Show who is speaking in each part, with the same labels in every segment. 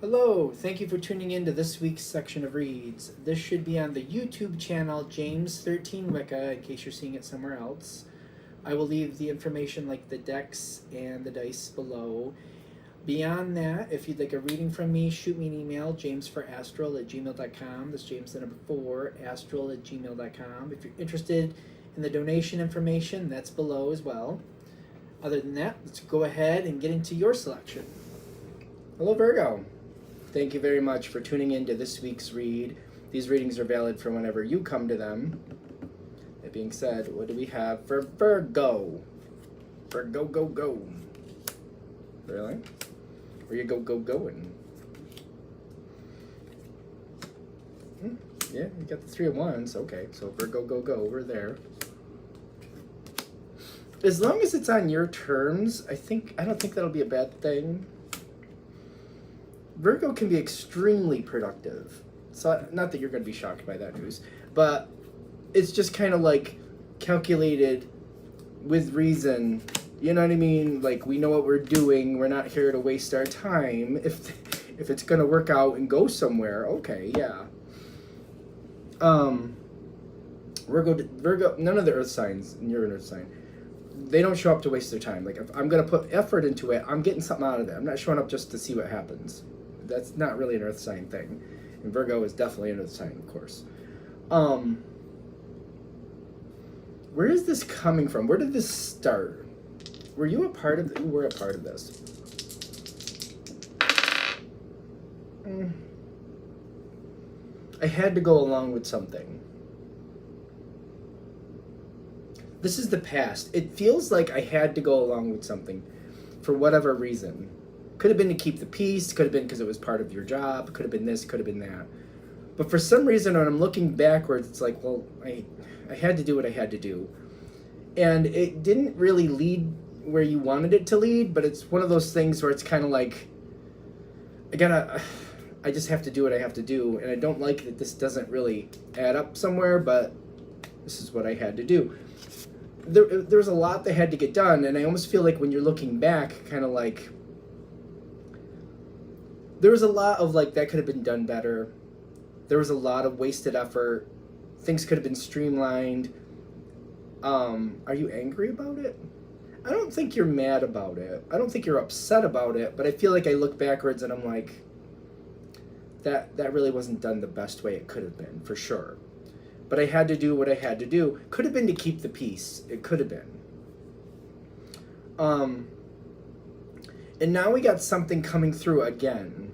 Speaker 1: Hello, thank you for tuning in to this week's section of reads. This should be on the YouTube channel James13 Wicca in case you're seeing it somewhere else. I will leave the information like the decks and the dice below. Beyond that, if you'd like a reading from me, shoot me an email, jamesforastral@gmail.com. That's James the number 4, astral@gmail.com. If you're interested in the donation information, that's below as well. Other than that, let's go ahead and get into your selection. Hello, Virgo. Thank you very much for tuning in to this week's read. These readings are valid for whenever you come to them. That being said, what do we have for Virgo? Virgo, go, go. Really? Where you going? Yeah, you got the 3 of Wands. Okay, so Virgo, go, we're there. As long as it's on your terms, I don't think that'll be a bad thing. Virgo can be extremely productive. So, not that you're going to be shocked by that news, but it's just kind of like calculated with reason. You know what I mean? Like, we know what we're doing. We're not here to waste our time. If it's going to work out and go somewhere, okay, yeah. Virgo, none of the earth signs, and you're an earth sign, they don't show up to waste their time. Like, if I'm going to put effort into it, I'm getting something out of it. I'm not showing up just to see what happens. That's not really an earth sign thing. And Virgo is definitely an earth sign, of course. Where is this coming from? Where did this start? Were you a part of you were a part of this? I had to go along with something. This is the past. It feels like I had to go along with something for whatever reason. Could have been to keep the peace, could have been because it was part of your job, could have been this, could have been that. But for some reason, when I'm looking backwards, it's like, well, I had to do what I had to do. And it didn't really lead where you wanted it to lead, but it's one of those things where it's kind of like, I just have to do what I have to do. And I don't like that this doesn't really add up somewhere, but this is what I had to do. There was a lot that had to get done, and I almost feel like when you're looking back, kind of like, there was a lot of like, that could have been done better. There was a lot of wasted effort. Things could have been streamlined. Are you angry about it? I don't think you're mad about it. I don't think you're upset about it, but I feel like I look backwards and I'm like, that really wasn't done the best way it could have been, for sure. But I had to do what I had to do. Could have been to keep the peace. It could have been. And now we got something coming through again.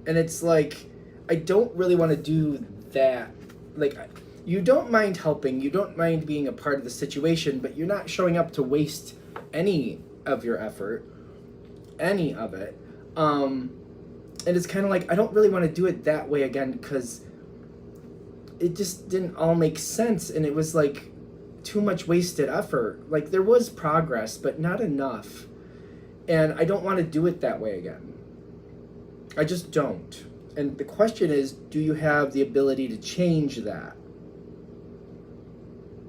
Speaker 1: And it's like, I don't really want to do that. Like, you don't mind helping, you don't mind being a part of the situation, but you're not showing up to waste any of your effort, any of it. And it's kind of like, I don't really want to do it that way again, because it just didn't all make sense, and it was like too much wasted effort. Like, there was progress, but not enough. And I don't want to do it that way again. I just don't. And the question is, do you have the ability to change that?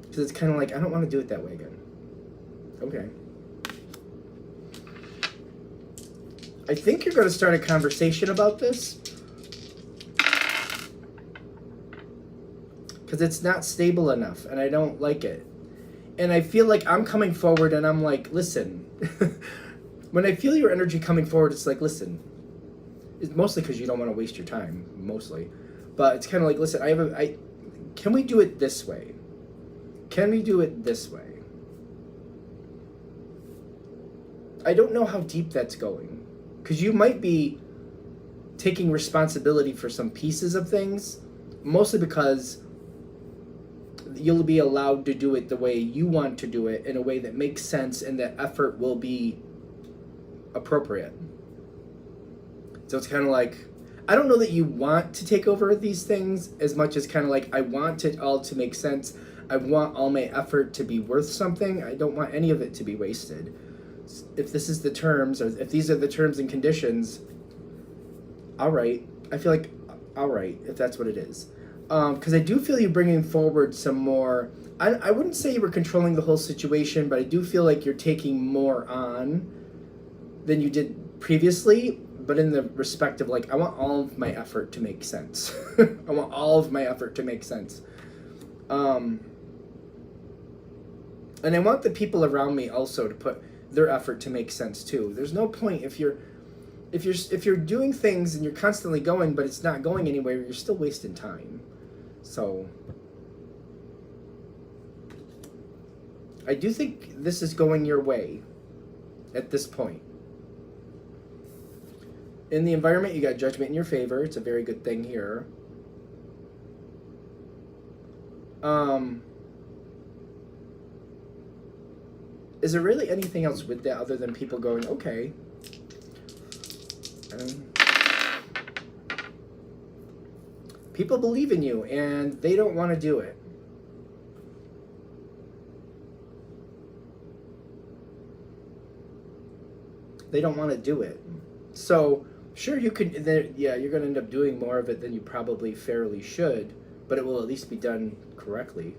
Speaker 1: Because it's kind of like, I don't want to do it that way again. Okay. I think you're going to start a conversation about this. Because it's not stable enough, and I don't like it. And I feel like I'm coming forward, and I'm like, listen. When I feel your energy coming forward, it's like, listen. It's mostly because you don't want to waste your time, mostly. But it's kind of like, listen, can we do it this way? Can we do it this way? I don't know how deep that's going. Because you might be taking responsibility for some pieces of things, mostly because you'll be allowed to do it the way you want to do it, in a way that makes sense and that effort will be appropriate. So it's kind of like, I don't know that you want to take over these things as much as kind of like, I want it all to make sense. I want all my effort to be worth something. I don't want any of it to be wasted. If this is the terms, or if these are the terms and conditions, all right. I feel like, all right, if that's what it is. Because I do feel you bringing forward some more, I wouldn't say you were controlling the whole situation, but I do feel like you're taking more on than you did previously, but in the respect of like, I want all of my effort to make sense. I want all of my effort to make sense. And I want the people around me also to put their effort to make sense too. There's no point if you're doing things and you're constantly going, but it's not going anywhere, you're still wasting time. So I do think this is going your way at this point. In the environment, you got judgment in your favor. It's a very good thing here. Is there really anything else with that other than people going, okay? People believe in you and they don't want to do it. They don't want to do it. So, sure, you could, yeah, you're going to end up doing more of it than you probably fairly should, but it will at least be done correctly.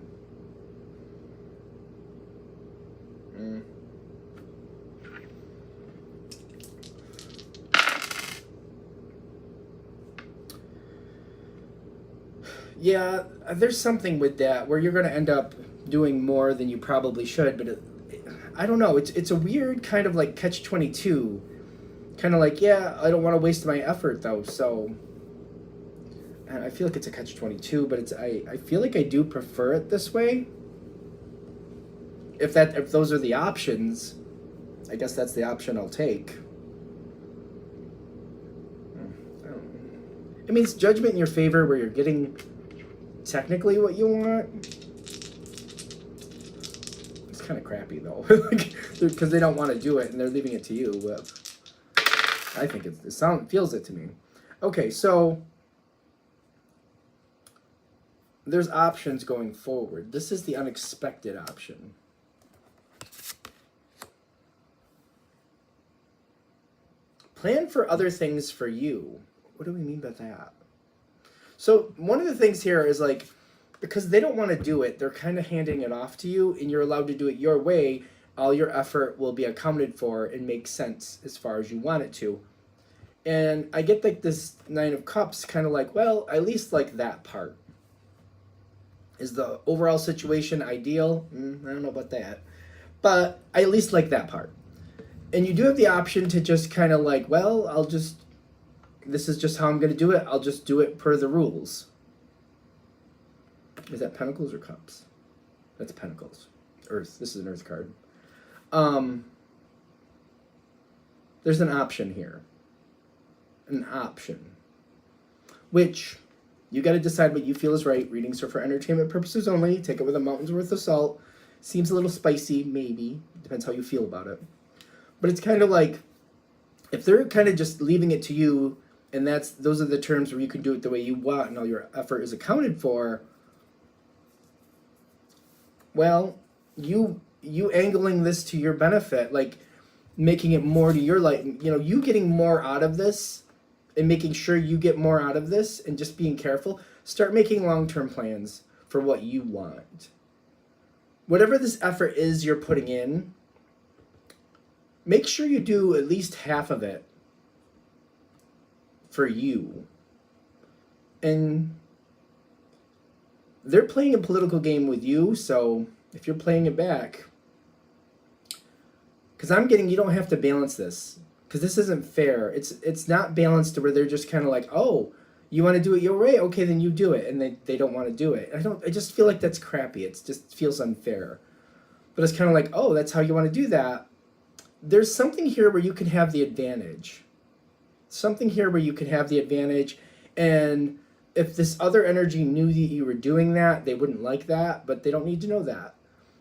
Speaker 1: Yeah, there's something with that where you're going to end up doing more than you probably should, but I don't know. It's a weird kind of like catch-22. Kind of like, yeah, I don't want to waste my effort though, so I feel like it's a catch-22, but it's I feel like I do prefer it this way. If those are the options, I guess that's the option I'll take. It means judgment in your favor where you're getting technically what you want. It's kind of crappy though, because they don't want to do it and they're leaving it to you. But I think it feels it to me. Okay, so there's options going forward. This is the unexpected option. Plan for other things for you. What do we mean by that? So one of the things here is like, because they don't want to do it, they're kind of handing it off to you and you're allowed to do it your way. All your effort will be accounted for and make sense as far as you want it to. And I get like this Nine of Cups kind of like, well, I at least like that part. Is the overall situation ideal? I don't know about that. But I at least like that part. And you do have the option to just kind of like, well, this is just how I'm going to do it. I'll just do it per the rules. Is that Pentacles or Cups? That's Pentacles. Earth. This is an Earth card. There's an option here. An option. Which, you got to decide what you feel is right. Readings are for entertainment purposes only. Take it with a mountain's worth of salt. Seems a little spicy, maybe. Depends how you feel about it. But it's kind of like, if they're kind of just leaving it to you, and those are the terms where you can do it the way you want and all your effort is accounted for, well, you angling this to your benefit, like making it more to your life, you getting more out of this and making sure you get more out of this and just being careful. Start making long-term plans for what you want. Whatever this effort is you're putting in, make sure you do at least half of it for you. And they're playing a political game with you, so if you're playing it back, because I'm getting, you don't have to balance this, because this isn't fair. It's not balanced to where they're just kind of like, oh, you want to do it your way? Okay, then you do it. And they don't want to do it. I just feel like that's crappy. It just feels unfair. But it's kind of like, oh, that's how you want to do that. There's something here where you can have the advantage. Something here where you can have the advantage. And if this other energy knew that you were doing that, they wouldn't like that, but they don't need to know that.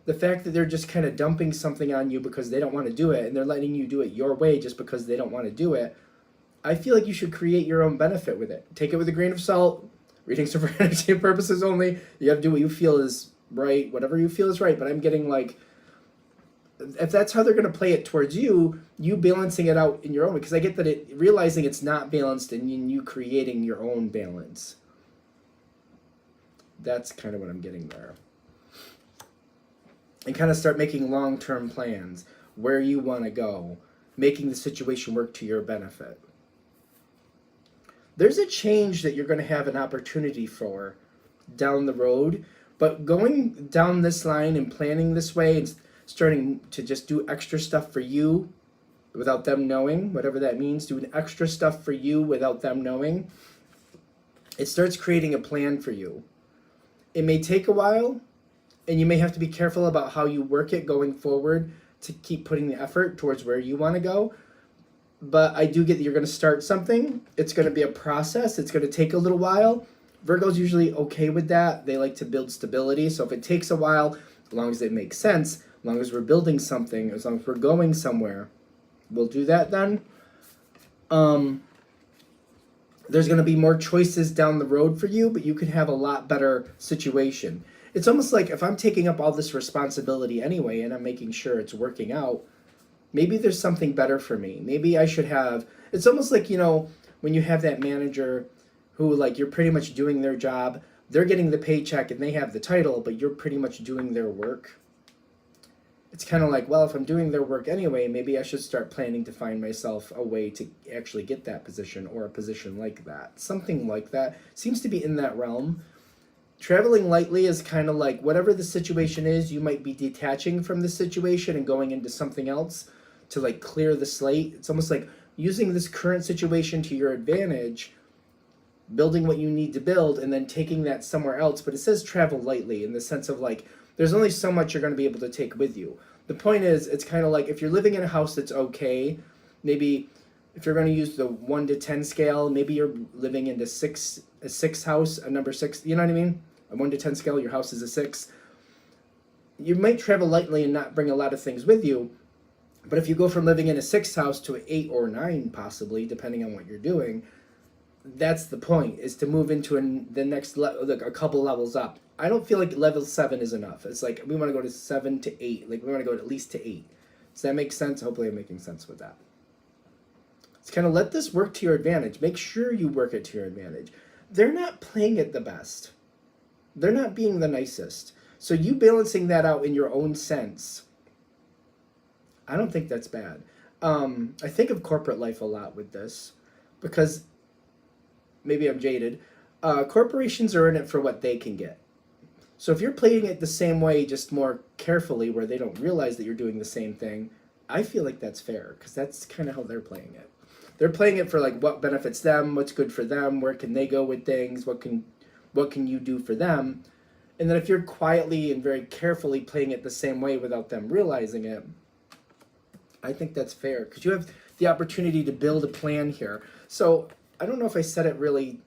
Speaker 1: The fact that they're just kind of dumping something on you because they don't want to do it, and they're letting you do it your way just because they don't want to do it, I feel like you should create your own benefit with it. Take it with a grain of salt. Readings are for entertainment purposes only. You have to do what you feel is right, whatever you feel is right, but I'm getting like, if that's how they're going to play it towards you, you balancing it out in your own way. Because I get that realizing it's not balanced and you creating your own balance. That's kind of what I'm getting there. And kind of start making long-term plans, where you want to go, making the situation work to your benefit. there's a change that you're going to have an opportunity for down the road. But going down this line and planning this way and starting to just do extra stuff for you without them knowing, whatever that means, doing extra stuff for you without them knowing, it starts creating a plan for you. It may take a while, and you may have to be careful about how you work it going forward to keep putting the effort towards where you want to go. But I do get that you're going to start something. It's going to be a process. It's going to take a little while. Virgo's usually okay with that. They like to build stability. So if it takes a while, as long as it makes sense, as long as we're building something, as long as we're going somewhere, we'll do that then. There's going to be more choices down the road for you, but you could have a lot better situation. It's almost like if I'm taking up all this responsibility anyway and I'm making sure it's working out, maybe there's something better for me. Maybe I should have, it's almost like, you know, when you have that manager who, like, you're pretty much doing their job, they're getting the paycheck and they have the title, but you're pretty much doing their work. It's kind of like, well, if I'm doing their work anyway, maybe I should start planning to find myself a way to actually get that position or a position like that. Something like that seems to be in that realm. Traveling lightly is kind of like whatever the situation is, you might be detaching from the situation and going into something else to like clear the slate. It's almost like using this current situation to your advantage, building what you need to build, and then taking that somewhere else. But it says travel lightly in the sense of like, there's only so much you're going to be able to take with you. The point is, it's kind of like if you're living in a house that's okay, maybe if you're going to use the 1 to 10 scale, maybe you're living in a six house, a number 6, you know what I mean? A 1 to 10 scale, your house is a 6. You might travel lightly and not bring a lot of things with you. But if you go from living in a 6 house to an 8 or 9, possibly, depending on what you're doing, that's the point, is to move into the next level, like a couple levels up. I don't feel like level 7 is enough. It's like we want to go to 7 to 8. Like we want to go at least to 8. Does that make sense? Hopefully I'm making sense with that. It's kind of let this work to your advantage. Make sure you work it to your advantage. They're not playing it the best. They're not being the nicest. So you balancing that out in your own sense, I don't think that's bad. I think of corporate life a lot with this because maybe I'm jaded. Corporations are in it for what they can get. So if you're playing it the same way, just more carefully, where they don't realize that you're doing the same thing, I feel like that's fair because that's kind of how they're playing it. They're playing it for like what benefits them, what's good for them, where can they go with things, what can you do for them. And then if you're quietly and very carefully playing it the same way without them realizing it, I think that's fair because you have the opportunity to build a plan here. So I don't know if I said it really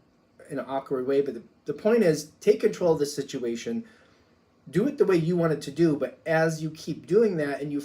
Speaker 1: in an awkward way, but the point is take control of the situation, do it the way you want it to do, but as you keep doing that and you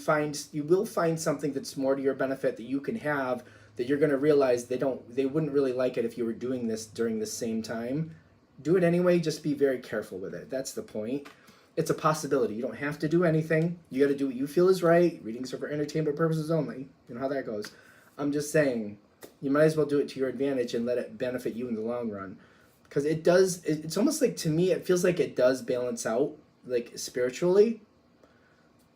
Speaker 1: will find something that's more to your benefit that you can have, that you're going to realize they wouldn't really like it if you were doing this during the same time. Do it anyway, just be very careful with it. That's the point. It's a possibility. You don't have to do anything. You got to do what you feel is right. Readings are for entertainment purposes only. You know how that goes. I'm just saying, you might as well do it to your advantage and let it benefit you in the long run. Because it does, it's almost like, to me, it feels like it does balance out, like spiritually.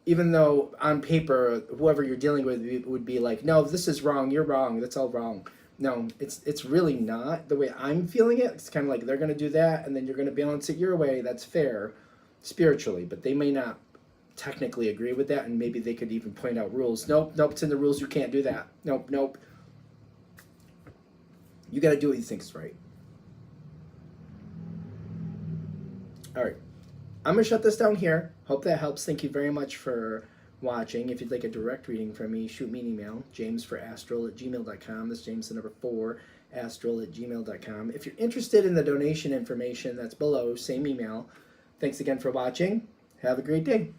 Speaker 1: Even though on paper, whoever you're dealing with would be like, no, this is wrong, you're wrong, that's all wrong. No, it's really not the way I'm feeling it. It's kind of like they're going to do that, and then you're going to balance it your way. That's fair, spiritually. But they may not technically agree with that, and maybe they could even point out rules. Nope, it's in the rules. You can't do that. Nope. You got to do what you think is right. All right. I'm going to shut this down here. Hope that helps. Thank you very much for watching. If you'd like a direct reading from me, shoot me an email, jamesforastral@gmail.com. That's James the number 4, astral@gmail.com. If you're interested in the donation information, that's below, same email. Thanks again for watching. Have a great day.